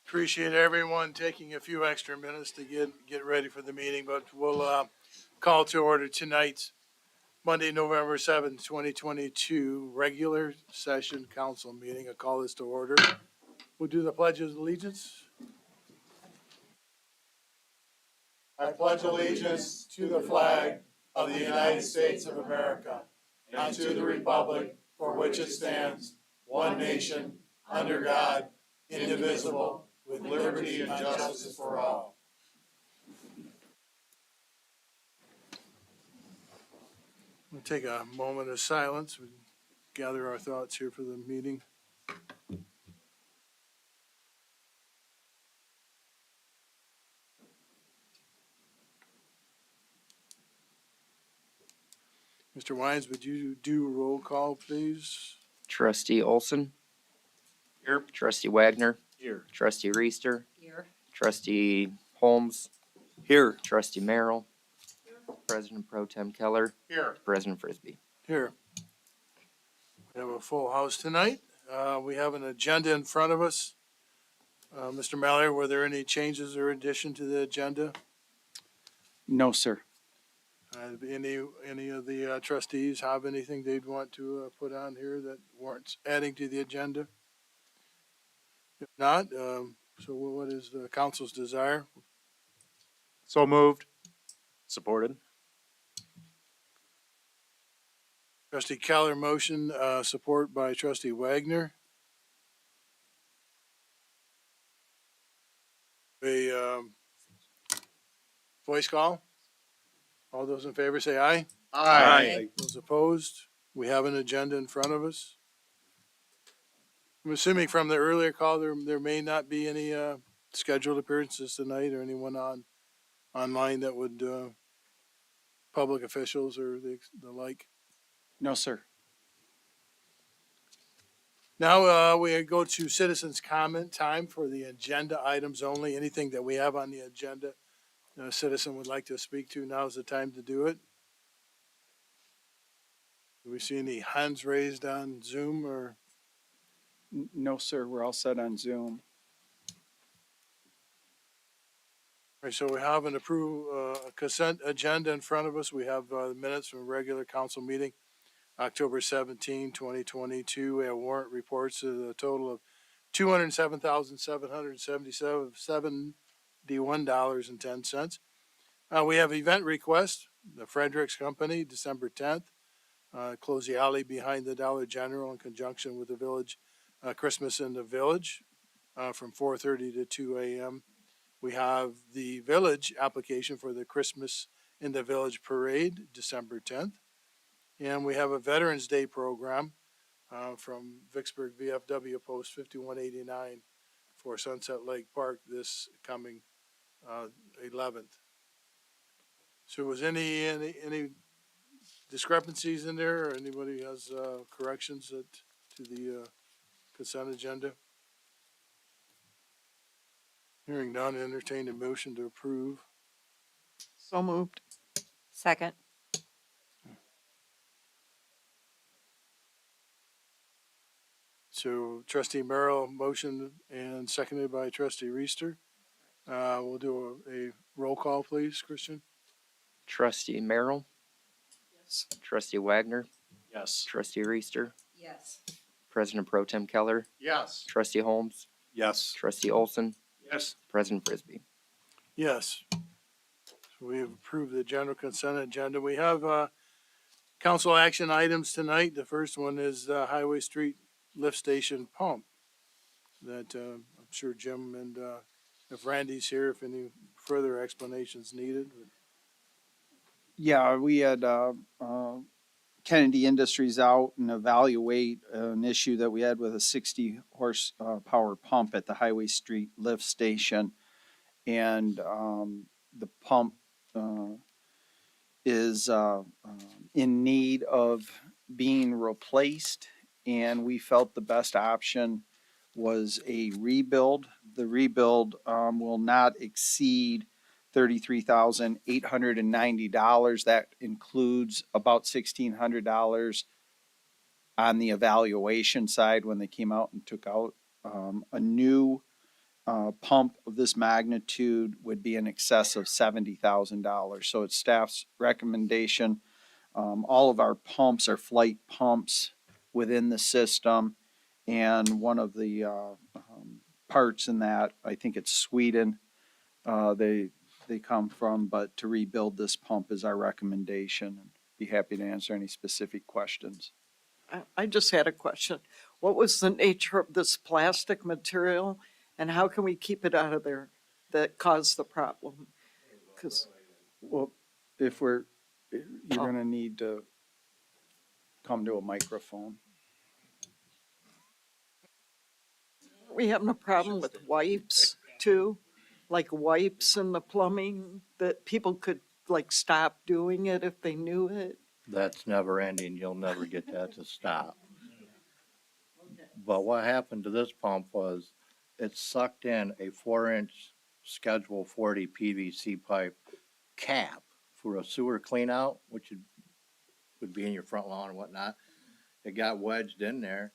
Appreciate everyone taking a few extra minutes to get ready for the meeting, but we'll call to order tonight's Monday, November 7th, 2022 regular session council meeting. I call this to order. We'll do the Pledge of Allegiance. I pledge allegiance to the flag of the United States of America and to the republic for which it stands, one nation, under God, indivisible, with liberty and justice for all. We'll take a moment of silence. We gather our thoughts here for the meeting. Mr. Wines, would you do a roll call, please? Trustee Olson. Here. Trustee Wagner. Here. Trustee Reister. Here. Trustee Holmes. Here. Trustee Merrill. Here. President Pro Tem Keller. Here. President Frisbee. Here. We have a full house tonight. We have an agenda in front of us. Mr. Mallory, were there any changes or addition to the agenda? No, sir. Any of the trustees have anything they'd want to put on here that warrants adding to the agenda? If not, so what is the council's desire? So moved. Supported. Trustee Keller motion, support by trustee Wagner. A voice call. All those in favor say aye. Aye. Those opposed? We have an agenda in front of us. I'm assuming from the earlier call, there may not be any scheduled appearances tonight or anyone online that would, public officials or the like. No, sir. Now we go to citizens' comment time for the agenda items only. Anything that we have on the agenda, a citizen would like to speak to, now's the time to do it. Do we see any hands raised on Zoom or? No, sir. We're all set on Zoom. All right, so we have an approved consent agenda in front of us. We have minutes from a regular council meeting, October 17, 2022. We have warrant reports to the total of $207,771.10. We have event requests, the Fredericks Company, December 10th. Close the alley behind the Dollar General in conjunction with the village, Christmas in the Village, from 4:30 to 2 a.m. We have the village application for the Christmas in the Village Parade, December 10th. And we have a Veterans Day program from Vicksburg VFW Post 5189 for Sunset Lake Park this coming 11th. So was any discrepancies in there, or anybody has corrections to the consent agenda? Hearing none, entertain a motion to approve. So moved. Second. So trustee Merrill motion and seconded by trustee Reister. We'll do a roll call, please, Christian. Trustee Merrill. Yes. Trustee Wagner. Yes. Trustee Reister. Yes. President Pro Tem Keller. Yes. Trustee Holmes. Yes. Trustee Olson. Yes. President Frisbee. Yes. So we have approved the general consent agenda. We have council action items tonight. The first one is the Highway Street Lift Station pump that I'm sure Jim and if Randy's here, if any further explanations needed. Yeah, we had Kennedy Industries out and evaluate an issue that we had with a 60 horsepower pump at the Highway Street lift station. And the pump is in need of being replaced. And we felt the best option was a rebuild. The rebuild will not exceed $33,890. That includes about $1,600 on the evaluation side when they came out and took out a new pump of this magnitude would be in excess of $70,000. So it's staff's recommendation. All of our pumps are flight pumps within the system. And one of the parts in that, I think it's Sweden, they come from, but to rebuild this pump is our recommendation. Be happy to answer any specific questions. I just had a question. What was the nature of this plastic material and how can we keep it out of there that caused the problem? Because Well, if you're gonna need to come to a microphone. we having a problem with wipes too, like wipes in the plumbing, that people could like stop doing it if they knew it. That's never ending. You'll never get that to stop. But what happened to this pump was it sucked in a 4-inch Schedule 40 PVC pipe cap for a sewer clean out, which would be in your front lawn and whatnot. It got wedged in there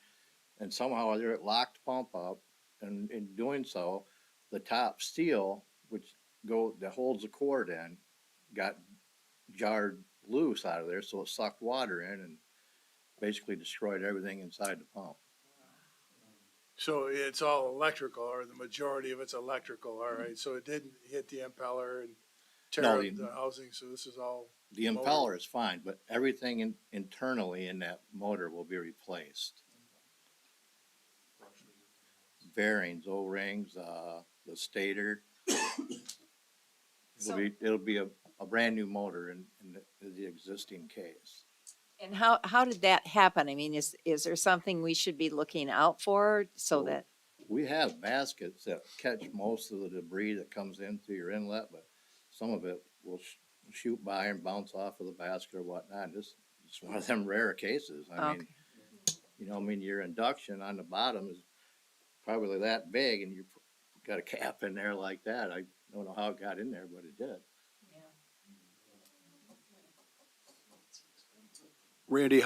and somehow it locked the pump up. And in doing so, the top steel, that holds the cord in, got jarred loose out of there. So it sucked water in and basically destroyed everything inside the pump. So it's all electrical, or the majority of it's electrical, all right? So it didn't hit the impeller and tear No, up the- the housing, so this is all, The impeller is fine, but everything internally in that motor will be replaced. Bearings, O-rings, the stator. It'll be a brand new motor in the existing case. And how did that happen? I mean, is there something we should be looking out for so that, We have baskets that catch most of the debris that comes in through your inlet, but some of it will shoot by and bounce off of the basket or whatnot. It's one of them rare cases. I mean, okay, your induction on the bottom is probably that big and you've got a cap in there like that. I don't know how it got in there, but it did. Randy,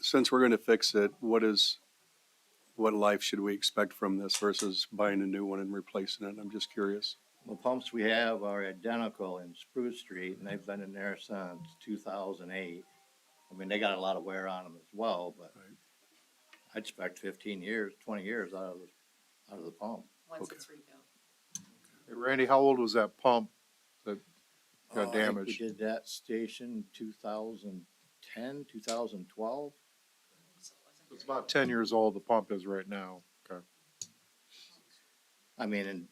since we're gonna fix it, what life should we expect from this versus buying a new one and replacing it? I'm just curious. The pumps we have are identical in Spruce Street and they've been in there since 2008. I mean, they got a lot of wear on them as well, but Right. I'd expect 15 years, 20 years out of the pump. once Okay. it's rebuilt? Hey, Randy, how old was that pump that got I think damaged? We did that station 2010, 2012. It's about 10 years old, the pump is right now. Okay. I mean, and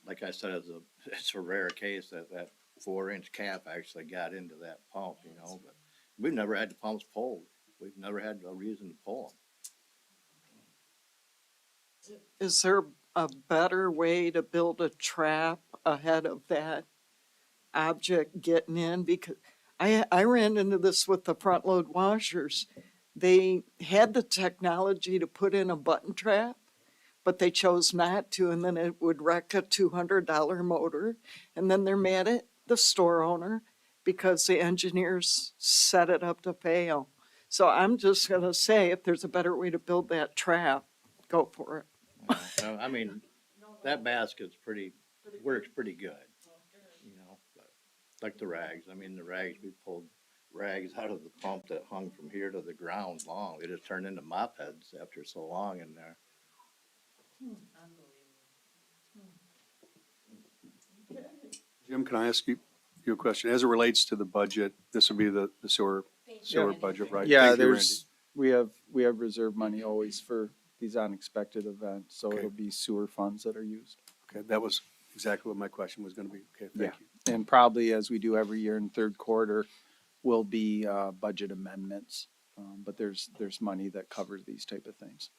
like I said, it's a rare case that 4-inch cap actually got into that pump, but we've never had the pumps pulled. We've never had a reason to pull them. Is there a better way to build a trap ahead of that object getting in? Because I ran into this with the front load washers. They had the technology to put in a button trap, but they chose not to, and then it would wreck a $200 motor. And then they're mad at the store owner because the engineers set it up to fail. So I'm just gonna say, if there's a better way to build that trap, go for it. I mean, that basket's works pretty good, but like the rags. I mean, the rags, we pulled rags out of the pump that hung from here to the ground long. They just turned into mop heads after so long in there. Jim, can I ask you a question? As it relates to the budget, this would be the sewer budget, right? Yeah, Thank you, Randy. we have reserve money always for these unexpected events, so Okay. it'll be sewer funds that are used. Okay, that was exactly what my question was gonna be. Okay, Yeah. thank you. And probably, as we do every year in third quarter, will be budget amendments. But there's money that covers these type of things.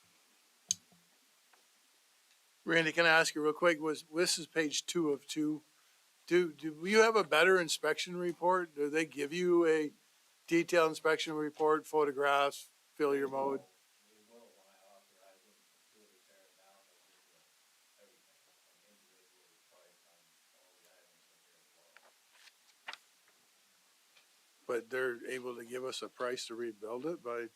Randy, can I ask you real quick, this is page 2 of 2. Do you have a better inspection report? Do they give you a detailed inspection report, photographs, failure mode? But they're able to give us a price to rebuild it by,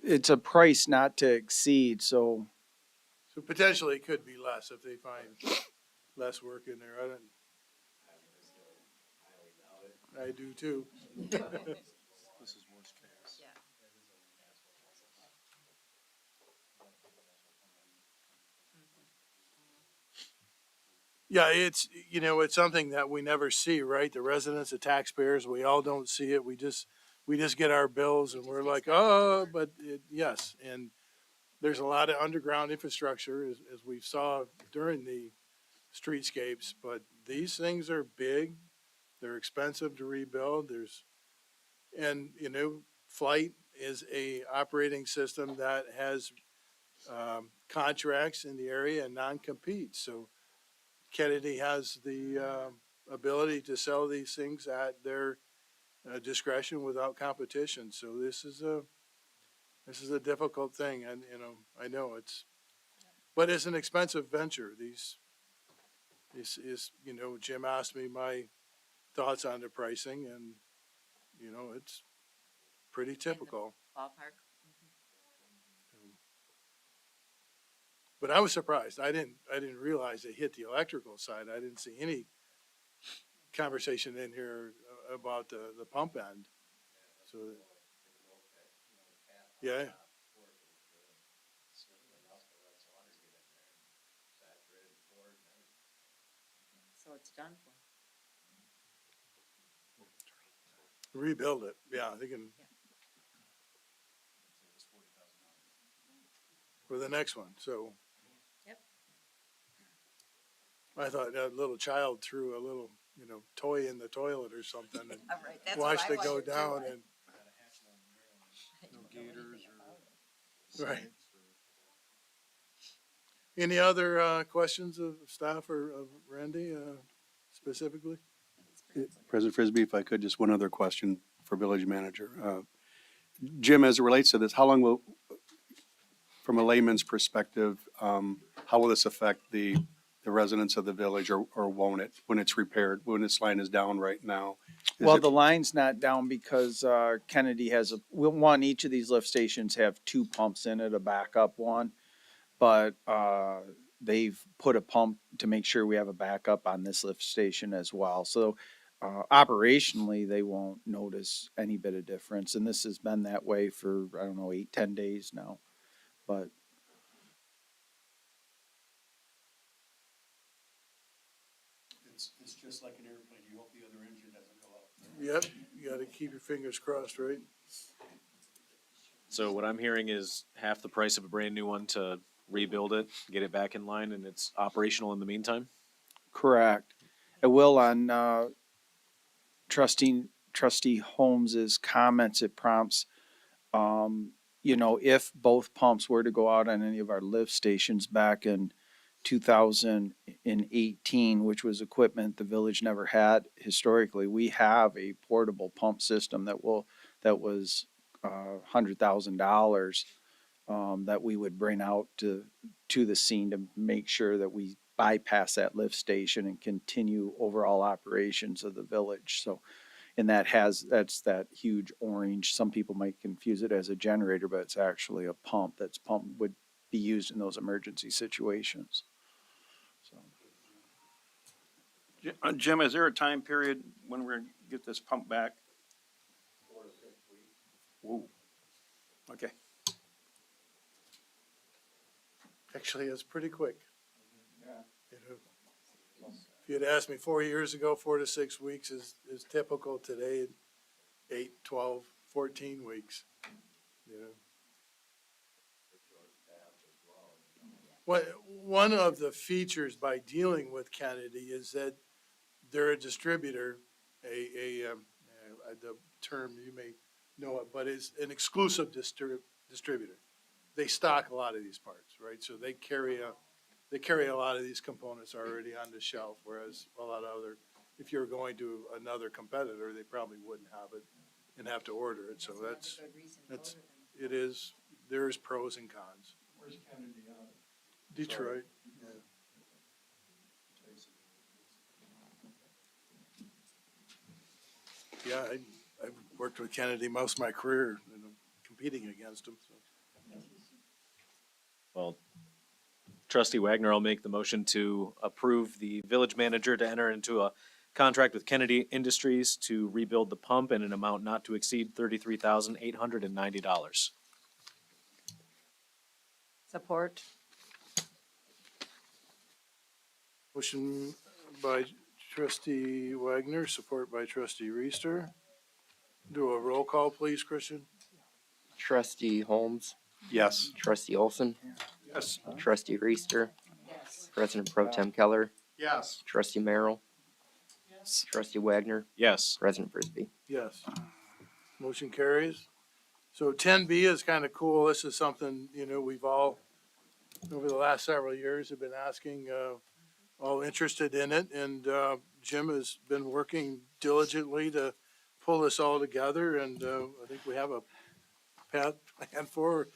it's a price not to exceed, so So potentially it could be less if they find less work in there. I do too. Yeah, it's, it's something that we never see, right? The residents, the taxpayers, we all don't see it. We just get our bills and we're like, oh, but yes. And there's a lot of underground infrastructure as we saw during the streetscapes, but these things are big. They're expensive to rebuild. And flight is a operating system that has contracts in the area and non-compete. So Kennedy has the ability to sell these things at their discretion without competition. So this is a difficult thing, and I know but it's an expensive venture. This is Jim asked me my thoughts on the pricing, and it's pretty typical. Ballpark. But I was surprised. I didn't realize it hit the electrical side. I didn't see any conversation in here about the pump end. So, yeah. So it's done for. Rebuild it. Yeah, they can. For the next one. So. Yep. I thought that little child threw a little, toy in the toilet or something and Right, that's watched it go down and. Right. Any other questions of staff or of Randy specifically? President Frisbee, if I could, just one other question for village manager. Jim, as it relates to this, how long will, from a layman's perspective, how will this affect the residents of the village, or won't it, when it's repaired, when this line is down right now? well, the line's not down because Kennedy we'll want each of these lift stations have two pumps in it, a backup one. But they've put a pump to make sure we have a backup on this lift station as well. So operationally, they won't notice any bit of difference. And this has been that way for, I don't know, 8-10 days now. But It's just like an airplane. You hope the other engine doesn't go out. Yep, you gotta keep your fingers crossed, right? So what I'm hearing is half the price of a brand new one to rebuild it, get it back in line, and it's operational in the meantime? correct. I will on trustee Holmes's comments, it prompts, if both pumps were to go out on any of our lift stations back in 2018, which was equipment the village never had historically, we have a portable pump system that was $100,000 that we would bring out to the scene to make sure that we bypass that lift station and continue overall operations of the village. So, and that's that huge orange. Some people might confuse it as a generator, but it's actually a pump. Would be used in those emergency situations. So. Jim, is there a time period when we're gonna get this pump back? 4 to 6 weeks. Whoa. Okay. Actually, it's pretty quick. If you had asked me 4 years ago, 4 to 6 weeks is typical. Today, 8, 12, 14 weeks. One of the features by dealing with Kennedy is that they're a distributor, the term you may know it, but is an exclusive distributor. They stock a lot of these parts, right? So they carry a lot of these components already on the shelf, whereas a lot of if you're going to another competitor, they probably wouldn't have it and have to order it. So there's pros and cons. Where's Kennedy out of? Detroit. Yeah, I've worked with Kennedy most of my career, competing against them. So. Well, trustee Wagner, I'll make the motion to approve the village manager to enter into a contract with Kennedy Industries to rebuild the pump in an amount not to exceed $33,890. Support. Motion by trustee Wagner, support by trustee Reister. Do a roll call, please, Christian. Trustee Holmes, Yes. trustee Olson, Yes. trustee Reister, Yes. President Pro Tem Keller, Yes. trustee Merrill, trustee Wagner, Yes. President Frisbee. Yes. Motion carries. So 10B is kind of cool. This is something, we've all, over the last several years, have been asking, all interested in it. And Jim has been working diligently to pull this all together. And I think we have a path forward.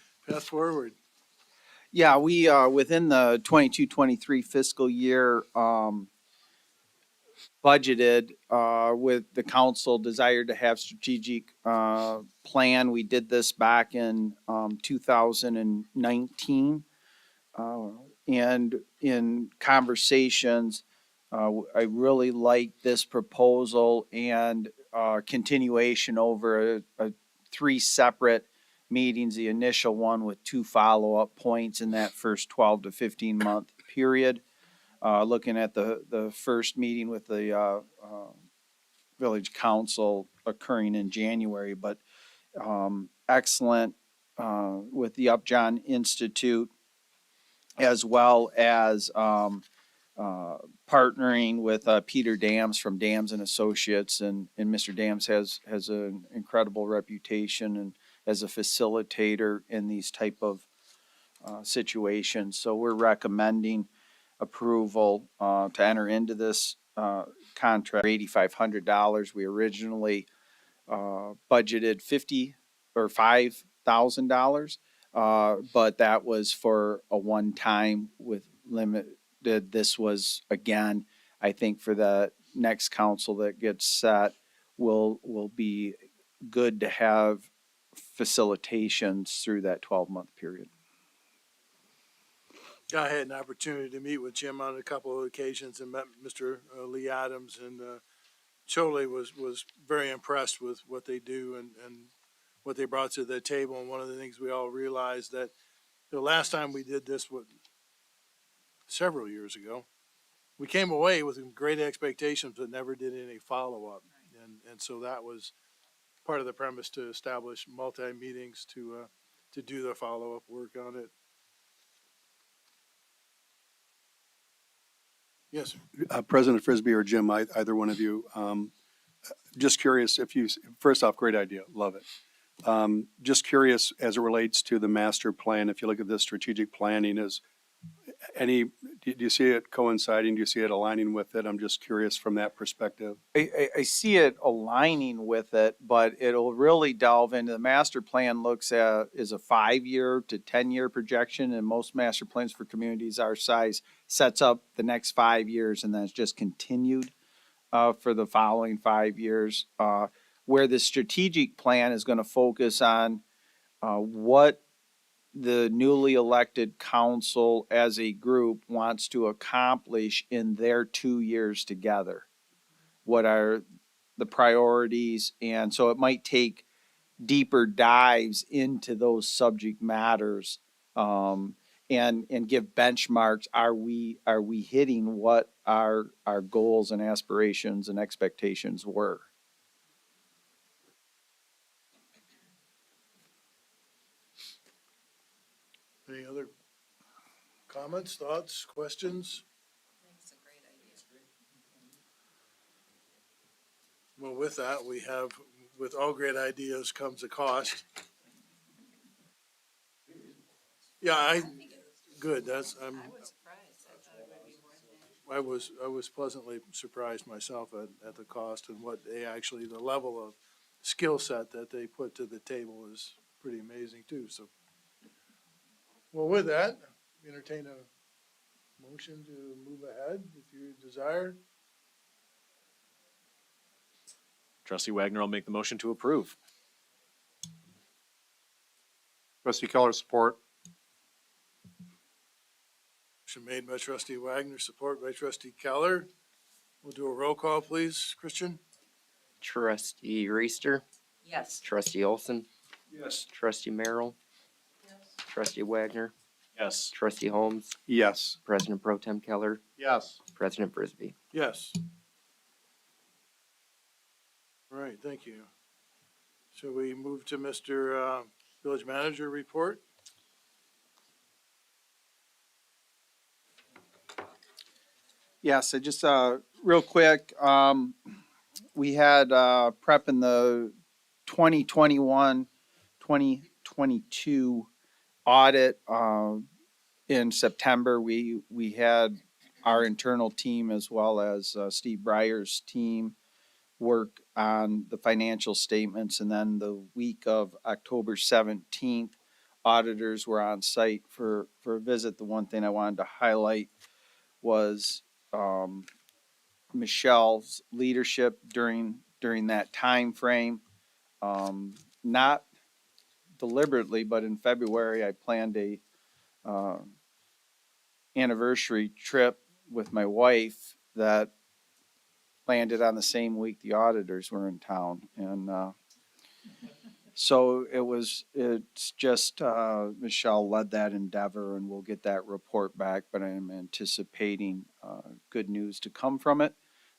Yeah, we, within the 22-23 fiscal year, budgeted, with the council desired to have strategic, plan. We did this back in, 2019. And in conversations, I really like this proposal and, continuation over three separate meetings, the initial one with 2 follow-up points in that first 12 to 15 month period. Looking at the first meeting with the village council occurring in January, but excellent with the Upjohn Institute, as well as partnering with Peter Dams from Dams and Associates, and Mr. Dams has an incredible reputation and as a facilitator in these type of situations. So we're recommending approval to enter into this contract, $8,500. We originally budgeted $5,000, but that was for a one-time with limited. This was, again, I think for the next council that gets set, will be good to have facilitations through that 12-month period. I had an opportunity to meet with Jim on a couple of occasions and met Mr. Lee Adams, and totally was very impressed with what they do and what they brought to the table. And one of the things we all realized that the last time we did this, several years ago, we came away with great expectations but never did any follow-up. And so that was part of the premise to establish multi-meetings to do the follow-up work on it. Yes, sir. President Frisbee or Jim, either one of you, just curious first off, great idea, love it. Just curious as it relates to the master plan, if you look at the strategic planning, do you see it coinciding? Do you see it aligning with it? I'm just curious from that perspective. I see it aligning with it, but it'll really delve into the master plan is a 5-year to 10-year projection, and most master plans for communities our size sets up the next 5 years, and then it's just continued for the following 5 years. Where the strategic plan is going to focus on what the newly elected council as a group wants to accomplish in their 2 years together. What are the priorities? And so it might take deeper dives into those subject matters, and give benchmarks. Are we hitting what our goals and aspirations and expectations were? Any other comments, thoughts, questions? It's a great idea. Well, with that, with all great ideas comes a cost. Yeah, good, I was surprised. I thought it would be more than. I was pleasantly surprised myself at the cost and what the level of skill set that they put to the table is pretty amazing too, so. Well, with that, entertain a motion to move ahead if you desire. Trustee Wagner, I'll make the motion to approve. Trustee Keller, support. Motion made by trustee Wagner, support by trustee Keller. We'll do a roll call, please. Christian? Trustee Reister, Yes. trustee Olson, Yes. trustee Merrill, trustee Wagner, Yes. trustee Holmes, Yes. President Pro Tem Keller, Yes. President Frisbee. Yes. All right, thank you. So we move to Mr. Village Manager report. Yes, I just, real quick, we had, prep in the 2021, 2022 audit, in September. We had our internal team as well as, Steve Breyer's team work on the financial statements. And then the week of October 17th, auditors were on site for a visit. The one thing I wanted to highlight was, Michelle's leadership during that time frame. Not deliberately, but in February, I planned a anniversary trip with my wife that landed on the same week the auditors were in town. And so it's just Michelle led that endeavor, and we'll get that report back, but I'm anticipating good news to come from it.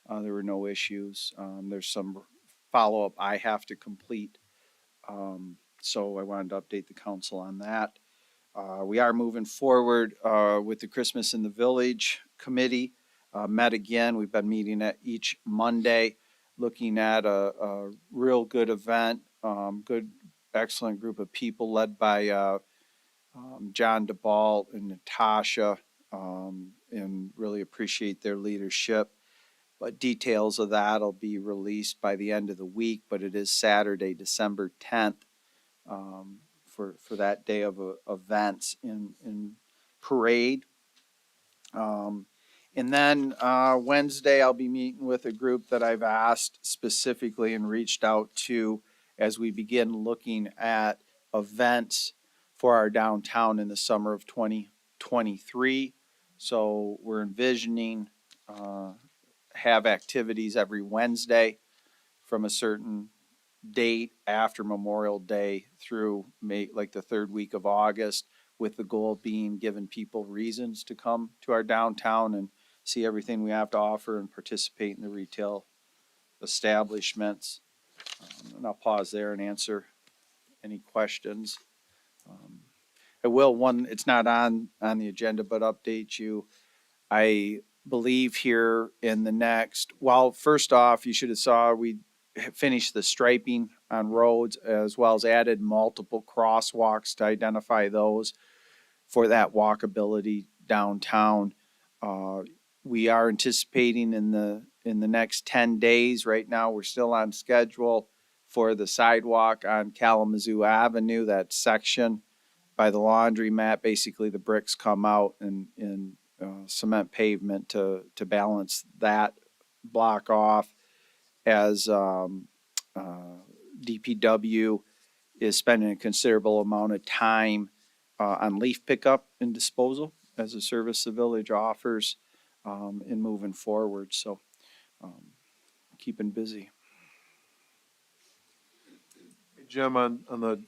There were no issues. There's some follow-up I have to complete. So I wanted to update the council on that. We are moving forward with the Christmas in the Village Committee. Met again. We've been meeting at each Monday, looking at a real good event. Good, excellent group of people led by John DeBall and Natasha, and really appreciate their leadership. But details of that will be released by the end of the week, but it is Saturday, December 10th, for that day of events in parade. And then Wednesday, I'll be meeting with a group that I've asked specifically and reached out to as we begin looking at events for our downtown in the summer of 2023. So we're envisioning have activities every Wednesday from a certain date after Memorial Day through May, like the third week of August, with the goal being giving people reasons to come to our downtown and see everything we have to offer and participate in the retail establishments. And I'll pause there and answer any questions. I will, it's not on the agenda, but update you. I believe here in the next, well, first off, you should have saw we finished the striping on roads as well as added multiple crosswalks to identify those for that walkability downtown. We are anticipating in the next 10 days. Right now, we're still on schedule for the sidewalk on Kalamazoo Avenue, that section by the laundromat. Basically, the bricks come out and cement pavement to balance that block off, as DPW is spending a considerable amount of time on leaf pickup and disposal as a service the village offers in moving forward. So keeping busy. Jim, on the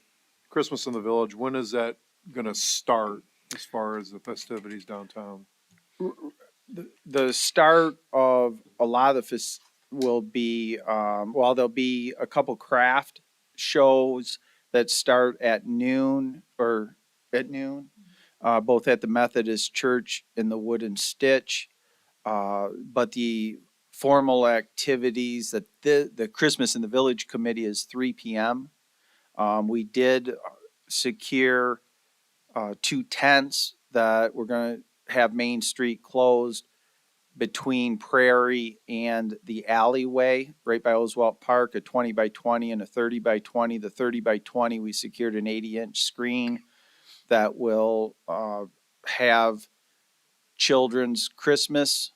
Christmas in the Village, when is that gonna start as far as the festivities downtown? The start of a lot of this will be, there'll be a couple craft shows that start at noon, both at the Methodist Church and the Wooden Stitch. But the formal activities that the Christmas in the Village Committee is 3 p.m. We did secure 2 tents that we're going to have Main Street closed between Prairie and the alleyway right by Oswalt Park, a 20 by 20 and a 30 by 20. The 30 by 20, we secured an 80-inch screen that will have children's Christmas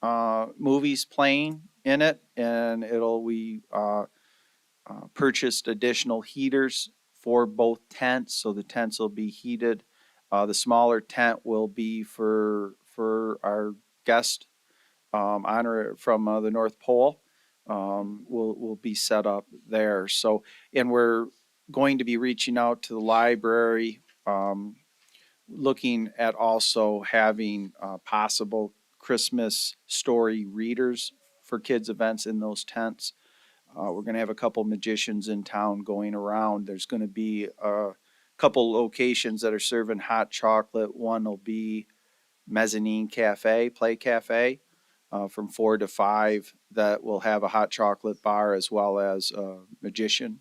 movies playing in it, and we purchased additional heaters for both tents, so the tents will be heated. The smaller tent will be for our guest honor from the North Pole. Will be set up there. So, and we're going to be reaching out to the library, looking at also having possible Christmas story readers for kids events in those tents. We're going to have a couple magicians in town going around. There's going to be a couple locations that are serving hot chocolate. One will be Mezzanine Cafe, Play Cafe, from 4 to 5, that will have a hot chocolate bar as well as a magician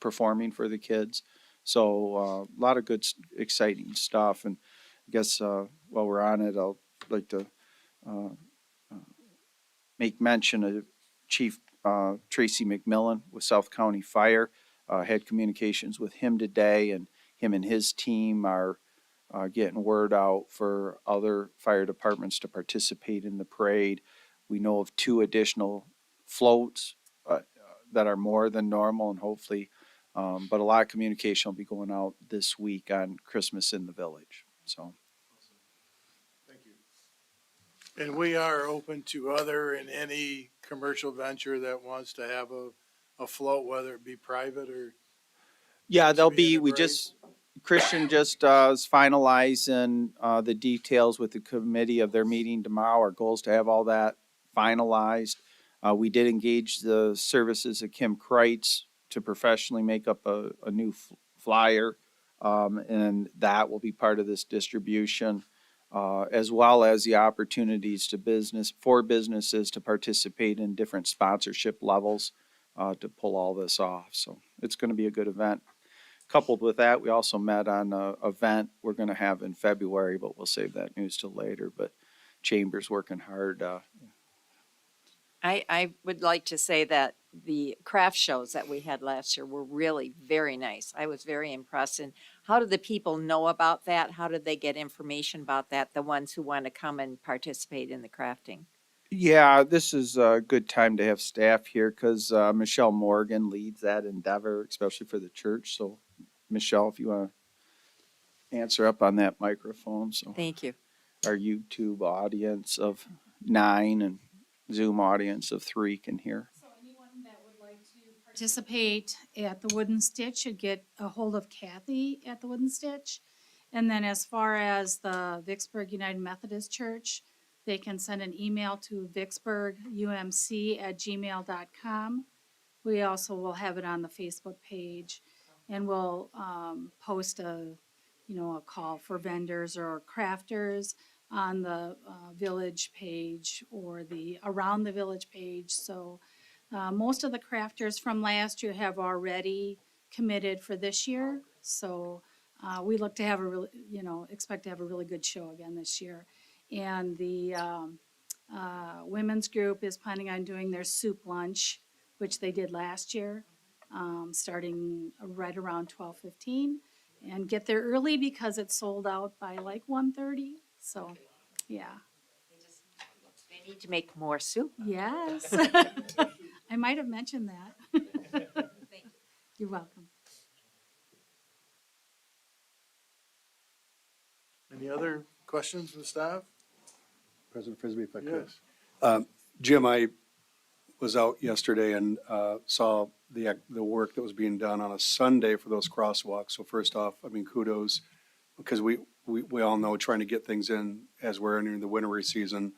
performing for the kids. So a lot of good, exciting stuff. And I guess while we're on it, I'll like to make mention of Chief Tracy McMillan with South County Fire. Had communications with him today, and him and his team are getting word out for other fire departments to participate in the parade. We know of 2 additional floats that are more than normal, and hopefully, but a lot of communication will be going out this week on Christmas in the village. So. And we are open to other and any commercial venture that wants to have a float, whether it be private or. Yeah, to there'll be in be, the we parade? just, Christian just is finalizing the details with the committee of their meeting tomorrow. Our goal is to have all that finalized. We did engage the services of Kim Kreitz to professionally make up a new flyer, and that will be part of this distribution, as well as the opportunities to businesses to participate in different sponsorship levels to pull all this off. So it's going to be a good event. Coupled with that, we also met on an event we're going to have in February, but we'll save that news till later. But Chamber's working hard. I would like to say that the craft shows that we had last year were really very nice. I was very impressed. And how do the people know about that? How did they get information about that? The ones who want to come and participate in the crafting? Yeah, this is a good time to have staff here because Michelle Morgan leads that endeavor, especially for the church. So, Michelle, if you want to answer up on that microphone. So, Thank you. our YouTube audience of 9 and Zoom audience of 3 can hear. So anyone that would like to participate at the Wooden Stitch should get a hold of Kathy at the Wooden Stitch. And then as far as the Vicksburg United Methodist Church, they can send an email to vicksburgumc@gmail.com. We also will have it on the Facebook page, and we'll post a call for vendors or crafters on the village page or the around the village page. So most of the crafters from last year have already committed for this year. So we look to have expect to have a really good show again this year. And the women's group is planning on doing their soup lunch, which they did last year, starting right around 12:15. And get there early because it's sold out by like 1:30. So, yeah. They need to make more soup. Yes. I might have mentioned that. You're welcome. Any other questions from staff? President Frisbee, if I could. Yes. Jim, I was out yesterday and saw the work that was being done on a Sunday for those crosswalks. So first off, I mean, kudos, because we all know trying to get things in as we're entering the wintery season,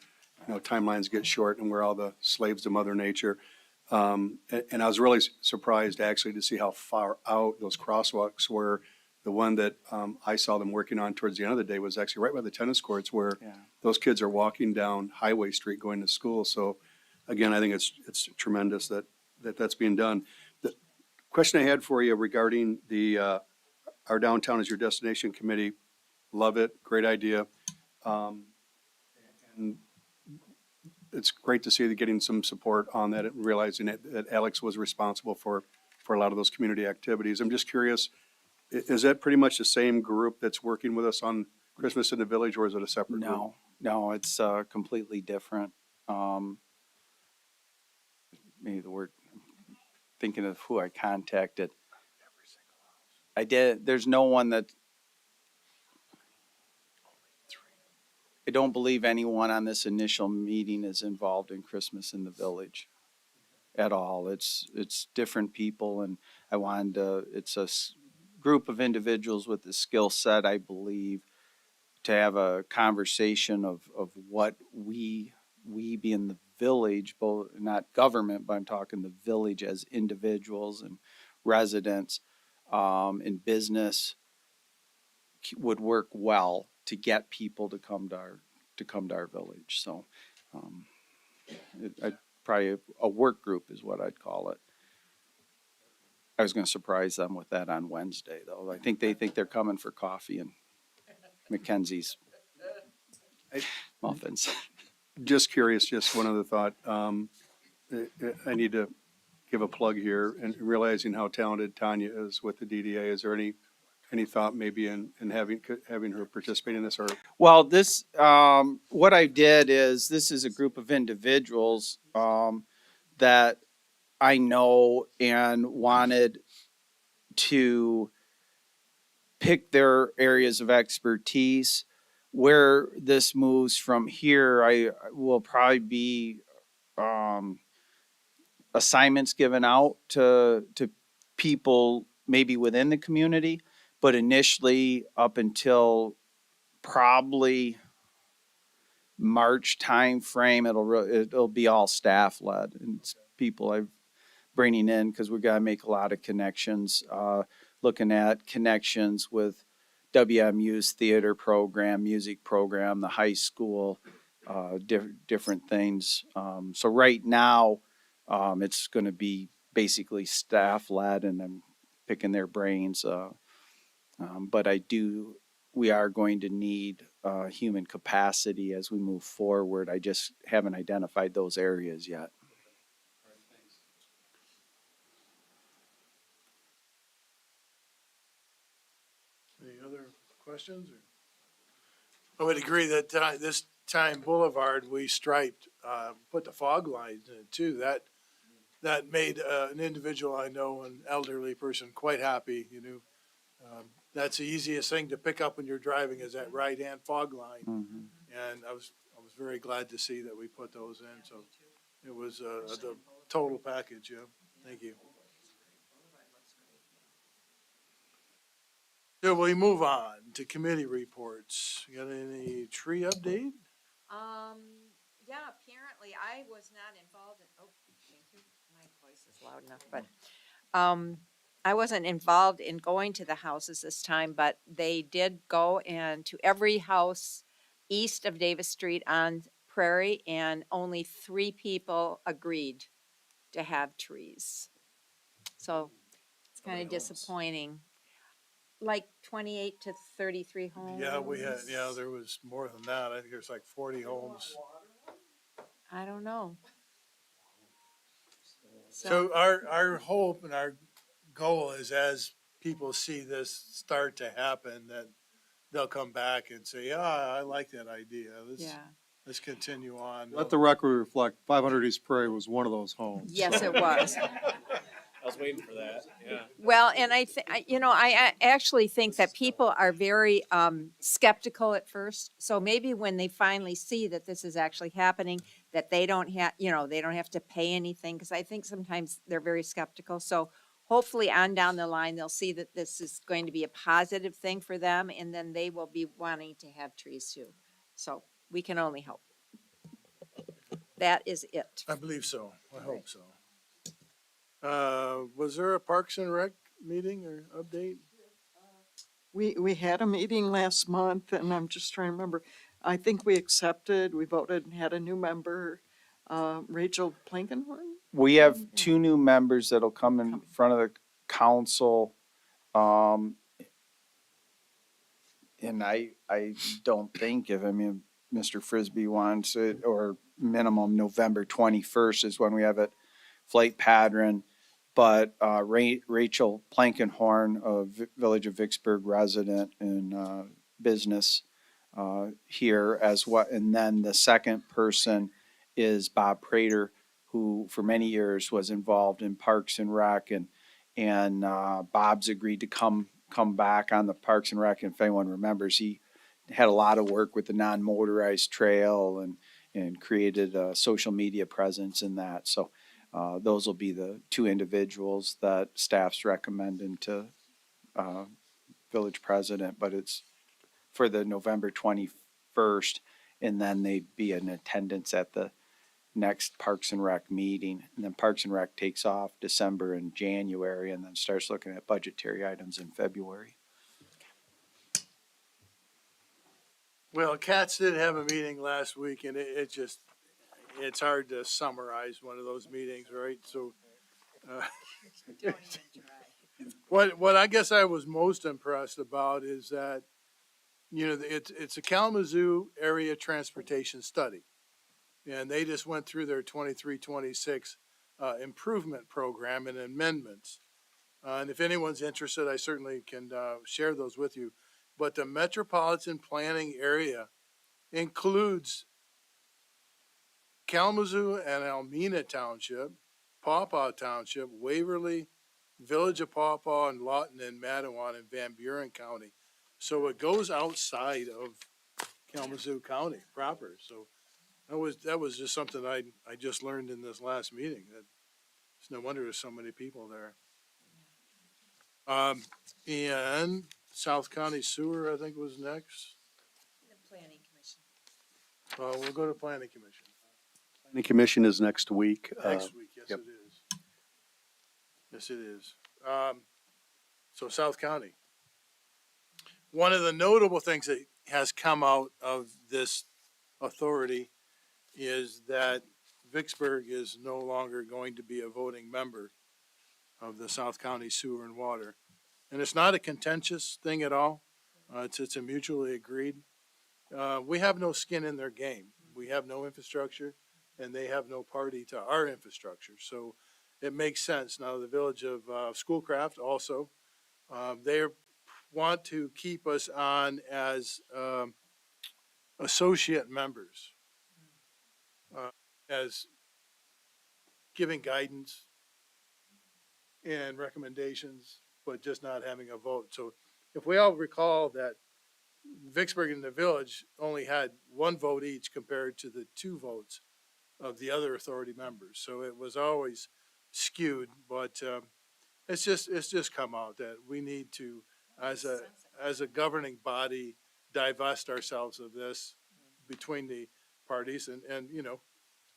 timelines get short and we're all the slaves to Mother Nature. And I was really surprised actually to see how far out those crosswalks were. The one that I saw them working on towards the end of the day was actually right by the tennis courts where those kids are walking down Highway Street going to school. So again, I think it's tremendous that's being done. The question I had for you regarding our downtown as your destination committee, love it, great idea. And it's great to see that getting some support on that and realizing that Alex was responsible for a lot of those community activities. I'm just curious, is that pretty much the same group that's working with us on Christmas in the Village, or is it a separate group? No, it's completely different. Maybe the word, thinking of who I contacted. there's no one that, I don't believe anyone on this initial meeting is involved in Christmas in the Village at all. It's different people, and I wanted to, it's a group of individuals with the skill set, I believe, to have a conversation of what we being the village, both, not government, but I'm talking the village as individuals and residents, in business, would work well to get people to come to our village. So, probably a work group is what I'd call it. I was going to surprise them with that on Wednesday, though. I think they think they're coming for coffee and Mackenzie's muffins. Just curious, just one other thought. I need to give a plug here, and realizing how talented Tanya is with the DDA. Is there any thought maybe in having her participate in this, or? Well, this, what I did is, this is a group of individuals, that I know and wanted to pick their areas of expertise. Where this moves from here, I will probably be, assignments given out to people maybe within the community, but initially up until probably March timeframe, it'll be all staff led, and it's people I'm bringing in because we got to make a lot of connections. Looking at connections with WMU's theater program, music program, the high school, different things. So right now, it's going to be basically staff led, and I'm picking their brains. But we are going to need human capacity as we move forward. I just haven't identified those areas yet. Any other questions? I would agree that this time Boulevard, we striped, put the fog lines in it too. That made an individual I know, an elderly person, quite happy. That's the easiest thing to pick up when you're driving is that right-hand fog line. And I was very glad to see that we put those in. So it was the total package. Yeah, thank you. So we move on to committee reports. You got any tree update? Yeah, apparently I was not involved in, oh, thank you. My voice is loud enough, but, I wasn't involved in going to the houses this time, but they did go and to every house east of Davis Street on Prairie, and only 3 people agreed to have trees. So it's kind of disappointing. Like 28 to 33 homes. Yeah, there was more than that. I think there's like 40 homes. I don't know. So our hope and our goal is, as people see this start to happen, that they'll come back and say, yeah, I like that idea. Yeah. Let's continue on. Let the record reflect, 500 East Prairie was one of those homes. Yes, it was. I was waiting for that, yeah. Well, and I actually think that people are very skeptical at first. So maybe when they finally see that this is actually happening, that they don't have to pay anything, because I think sometimes they're very skeptical. So hopefully on down the line, they'll see that this is going to be a positive thing for them, and then they will be wanting to have trees too. So we can only hope. That is it. I believe so. I hope so. Was there a Parks and Rec meeting or update? We had a meeting last month, and I'm just trying to remember. I think we voted and had a new member, Rachel Plankenhorn. We have 2 new members that'll come in front of the council. And I don't think Mr. Frisbee wants it, or minimum November 21st is when we have it, flight pattern. But Rachel Plankenhorn, a Village of Vicksburg resident and business here as well. And then the second person is Bob Prater, who for many years was involved in Parks and Rec, and Bob's agreed to come come back on the Parks and Rec. And if anyone remembers, he had a lot of work with the non-motorized trail and created a social media presence in that. So those will be the two individuals that staff's recommending to village president, but it's for the November 21st, and then they'd be in attendance at the next Parks and Rec meeting. And then Parks and Rec takes off December and January, and then starts looking at budgetary items in February. Well, Cats did have a meeting last week, and it just, it's hard to summarize one of those meetings, right? So, what I guess I was most impressed about is that, it's a Kalamazoo area transportation study. And they just went through their 23-26 improvement program and amendments. And if anyone's interested, I certainly can share those with you. But the metropolitan planning area includes Kalamazoo and Almena Township, Pawpaw Township, Waverly, Village of Pawpaw, and Lawton and Matawan and Van Buren County. So it goes outside of Kalamazoo County proper. So that was just something I just learned in this last meeting. That it's no wonder there's so many people there. And South County Sewer, I think, was next. The planning commission. We'll go to Planning Commission Planning Commission is next week. next week. Yes, yep. it is. Yes, it is. So South County. One of the notable things that has come out of this authority is that Vicksburg is no longer going to be a voting member of the South County Sewer and Water. And it's not a contentious thing at all. It's a mutually agreed. We have no skin in their game. We have no infrastructure, and they have no party to our infrastructure. So it makes sense. Now, the village of Schoolcraft also, they want to keep us on as associate members, as giving guidance and recommendations, but just not having a vote. So if we all recall that Vicksburg and the village only had one vote each compared to the two votes of the other authority members. So it was always skewed, but it's just come out that we need to, as a governing body, divest ourselves of this between the parties and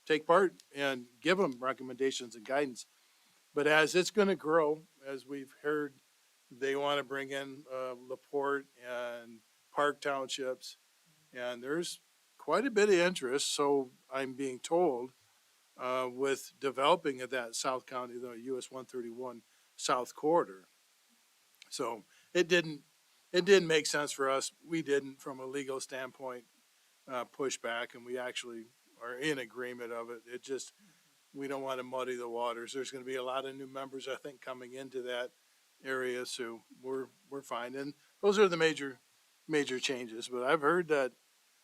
take part and give them recommendations and guidance. But as it's going to grow, as we've heard, they want to bring in LaPorte and Park Townships, and there's quite a bit of interest. So I'm being told with developing of that South County, the US 131 South Corridor. So it didn't make sense for us. We didn't, from a legal standpoint, push back, and we actually are in agreement of it. It just, we don't want to muddy the waters. There's going to be a lot of new members, I think, coming into that area, so we're fine. And those are the major changes. But I've heard that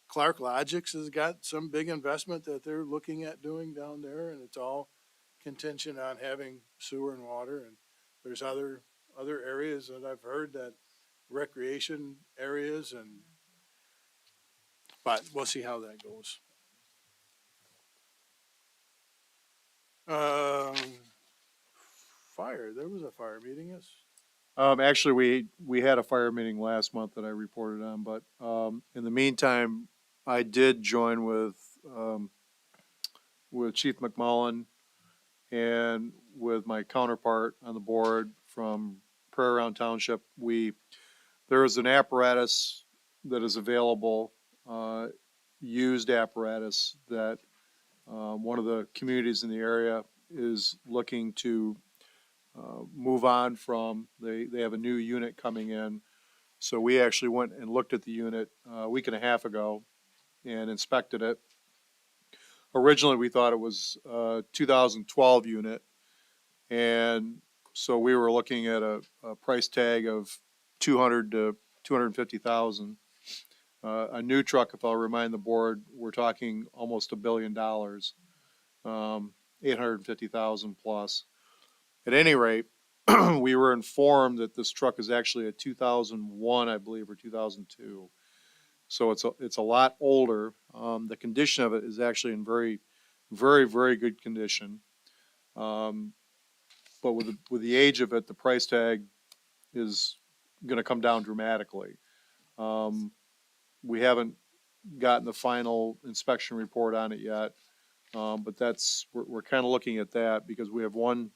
Clark Logics has got some big investment that they're looking at doing down there, and it's all contingent on having sewer and water. And there's other areas that I've heard that recreation areas, but we'll see how that goes. Fire. There was a fire meeting. Yes. Actually, we had a fire meeting last month that I reported on, but, in the meantime, I did join with Chief McMullen and with my counterpart on the board from Prairie Round Township. There is an apparatus that is available, used apparatus that, one of the communities in the area is looking to move on from. They have a new unit coming in. So we actually went and looked at the unit a week and a half ago and inspected it. Originally, we thought it was a 2012 unit. And so we were looking at a price tag of 200 to 250,000. A new truck, if I'll remind the board, we're talking almost $1 billion, 850,000 plus. At any rate, we were informed that this truck is actually a 2001, I believe, or 2002. So it's a lot older. The condition of it is actually in very, very, very good condition. But with the age of it, the price tag is going to come down dramatically. We haven't gotten the final inspection report on it yet, but we're kind of looking at that because we have one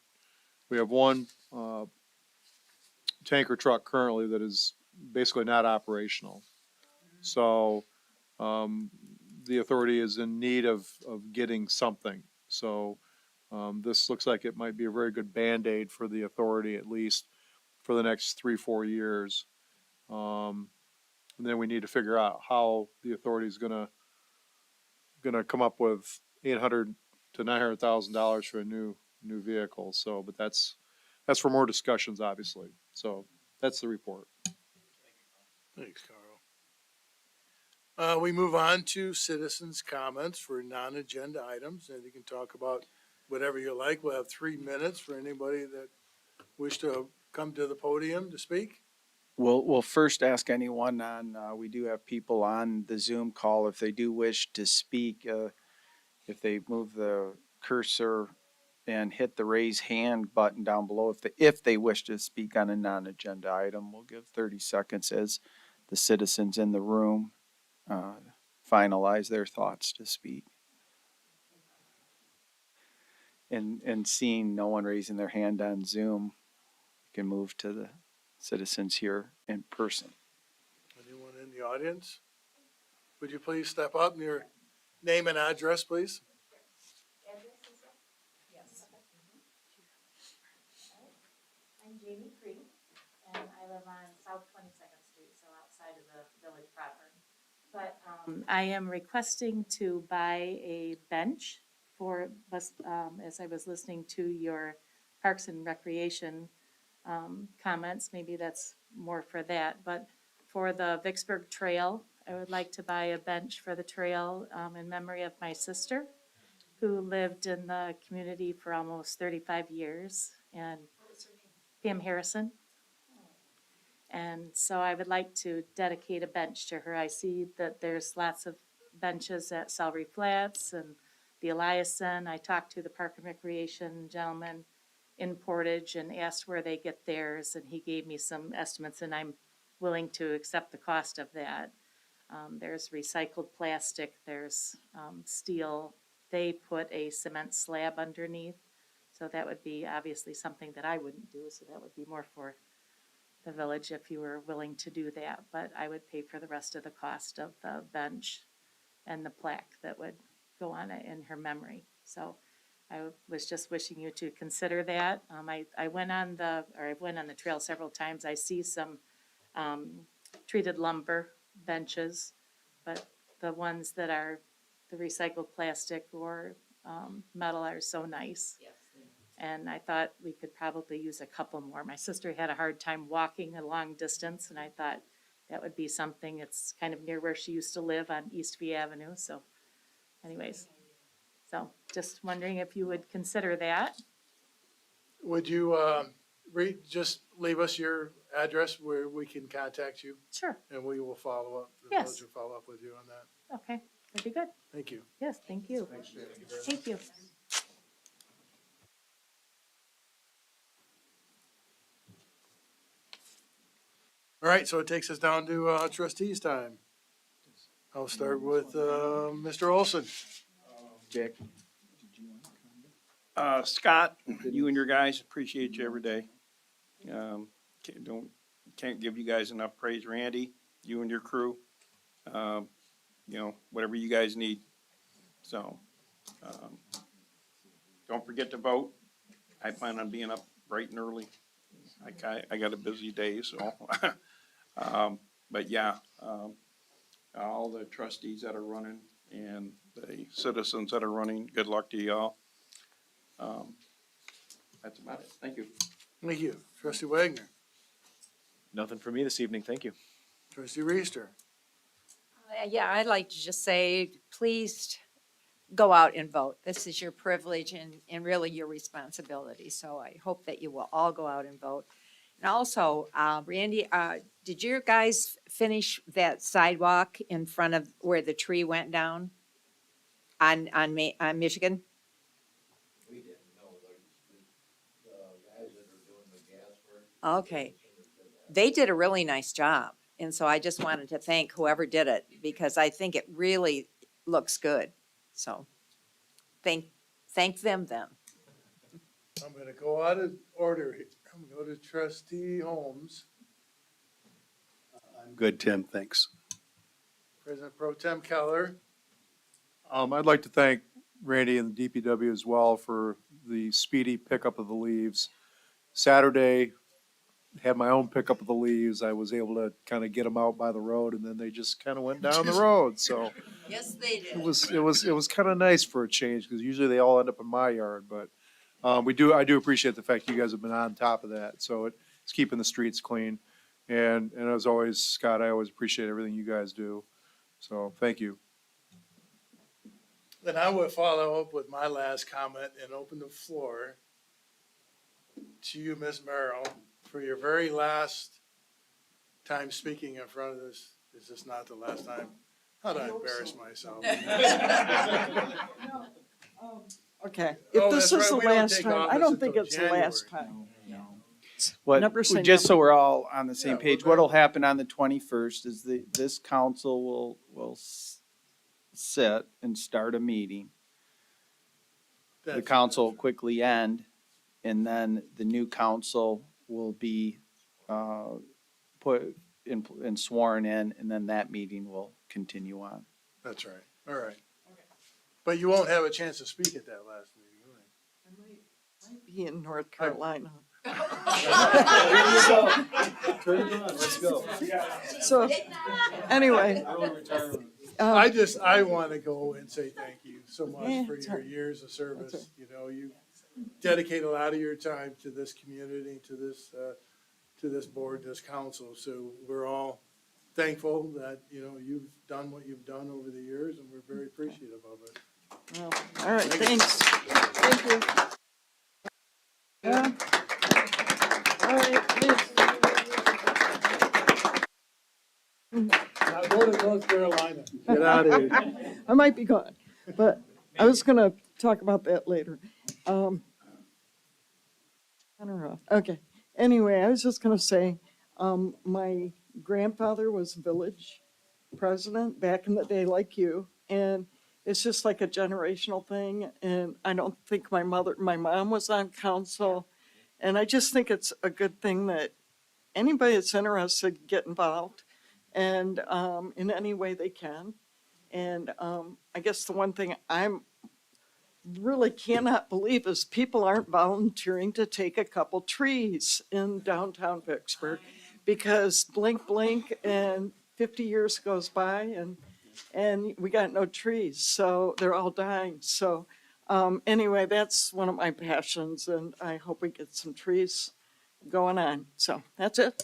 tanker truck currently that is basically not operational. So the authority is in need of getting something. So this looks like it might be a very good Band-Aid for the authority, at least for the next 3-4 years. And then we need to figure out how the authority is gonna come up with $800,000 to $900,000 for a new vehicle. So, but that's for more discussions, obviously. So that's the report. Thanks, Carl. We move on to citizens' comments for non-agenda items, and you can talk about whatever you like. We'll have 3 minutes for anybody that wish to come to the podium to speak. We'll first ask anyone on, we do have people on the Zoom call, if they do wish to speak, if they move the cursor and hit the raise hand button down below, if they wish to speak on a non-agenda item, we'll give 30 seconds as the citizens in the room finalize their thoughts to speak. And seeing no one raising their hand on Zoom, we can move to the citizens here in person. Anyone in the audience? Would you please step up and your name and address, please? I'm Jamie Cree, and I live on South 22nd Street, so outside of the village proper. But I am requesting to buy a bench for, as I was listening to your Parks and Recreation comments, maybe that's more for that. But for the Vicksburg Trail, I would like to buy a bench for the trail in memory of my sister, who lived in the community for almost 35 years. And Pam Harrison. And so I would like to dedicate a bench to her. I see that there's lots of benches at Salary Flats and the Eliason. I talked to the Park and Recreation gentleman in Portage and asked where they get theirs, and he gave me some estimates, and I'm willing to accept the cost of that. There's recycled plastic, there's steel. They put a cement slab underneath. So that would be obviously something that I wouldn't do, so that would be more for the village if you were willing to do that. But I would pay for the rest of the cost of the bench and the plaque that would go on it in her memory. So I was just wishing you to consider that. I went on the trail several times. I see some treated lumber benches, but the ones that are the recycled plastic or metal are so nice. Yes. And I thought we could probably use a couple more. My sister had a hard time walking a long distance, and I thought that would be something. It's kind of near where she used to live on East V Avenue. So anyways, so just wondering if you would consider that. Would you just leave us your address where we can contact you, Sure. and we will follow up. The Yes. village will follow up with you on that. Okay, that'd be good. Thank you. Yes, thank you. Thank you. All right, so it takes us down to trustees' time. I'll start with Mr. Olson. Jack? Scott, you and your guys, appreciate you every day. Can't give you guys enough praise. Randy, you and your crew, whatever you guys need. So, don't forget to vote. I plan on being up bright and early. I got a busy day, so. But yeah, all the trustees that are running and the citizens that are running, good luck to y'all. That's about it. Thank you. Thank you. Trustee Wagner. Nothing for me this evening. Thank you. Trustee Reister. Yeah, I'd like to just say, please go out and vote. This is your privilege and really your responsibility. So I hope that you will all go out and vote. And also, Randy, did your guys finish that sidewalk in front of where the tree went down on Michigan? We didn't know, the guys that are doing the gas work. Okay. They did a really nice job. And so I just wanted to thank whoever did it because I think it really looks good. So thank them then. I'm gonna go out of order here. I'm gonna go to trustee Holmes, I'm good, Tim, thanks. President Pro Tem Keller. I'd like to thank Randy and the DPW as well for the speedy pickup of the leaves. Saturday, had my own pickup of the leaves. I was able to kind of get them out by the road and then they just kind of went down the road. So Yes, they did. it was kind of nice for a change because usually they all end up in my yard, but I do appreciate the fact you guys have been on top of that. So it's keeping the streets clean. And as always, Scott, I always appreciate everything you guys do. So thank you. Then I would follow up with my last comment and open the floor to you, Ms. Merrill, for your very last time speaking in front of this. Is this not the last time? How'd I embarrass myself? Okay, Oh, if this that's is the right, we don't last take time, I office don't think until it's the last January. time. What, Never say just so never. we're all on the same Yeah, page, we're what'll happen on the 21st is this council will sit and start a meeting. The That's- council will quickly end, and then the new council will be put in and sworn in, and then that meeting will continue on. That's right, all right. But you won't have a chance to speak at that last meeting, will you? I might be in North Carolina. Turn it on, let's go. So, anyway. I want to go and say thank you so Yeah, much for it's your all right. years of That's service. all right. You know, you dedicate a lot of your time to this community, to this board, this council. So we're all thankful that, you know, you've done what you've done over the years and we're very appreciative of it. Well, all right, thanks. Thank you. Yeah. All right, Liz. Now go to North Carolina. Get out of here. I might be gone, but I was gonna talk about that later. On or off? Okay. Anyway, I was just gonna say, my grandfather was village president back in the day like you, and it's just like a generational thing, and I don't think my mom was on council, and I just think it's a good thing that anybody that's interested get involved and in any way they can. And I guess the one thing I'm really cannot believe is people aren't volunteering to take a couple trees in downtown Vicksburg because blink, blink, and 50 years goes by and we got no trees. So they're all dying. So anyway, that's one of my passions, and I hope we get some trees going on. So that's it.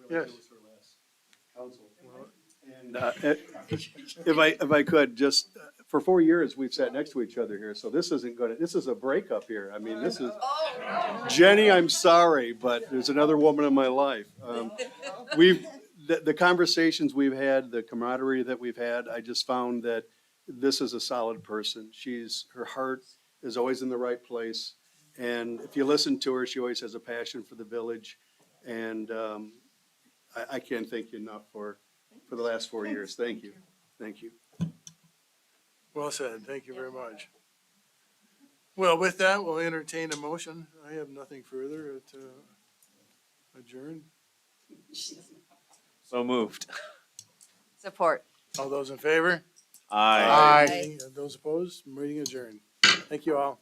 Yes. And if I could, just for 4 years, we've sat next to each other here, so this is a breakup here. I mean, this is, Jenny, I'm sorry, but there's another woman in my life. The conversations we've had, the camaraderie that we've had, I just found that this is a solid person. Her heart is always in the right place. And if you listen to her, she always has a passion for the village. And I can't thank you enough for the last 4 years. Thank you. Thank you. Well said. Thank you very much. Well, with that, we'll entertain a motion. I have nothing further to adjourn. So moved. Support. All those in favor? Aye. Those opposed? Meeting adjourned. Thank you all.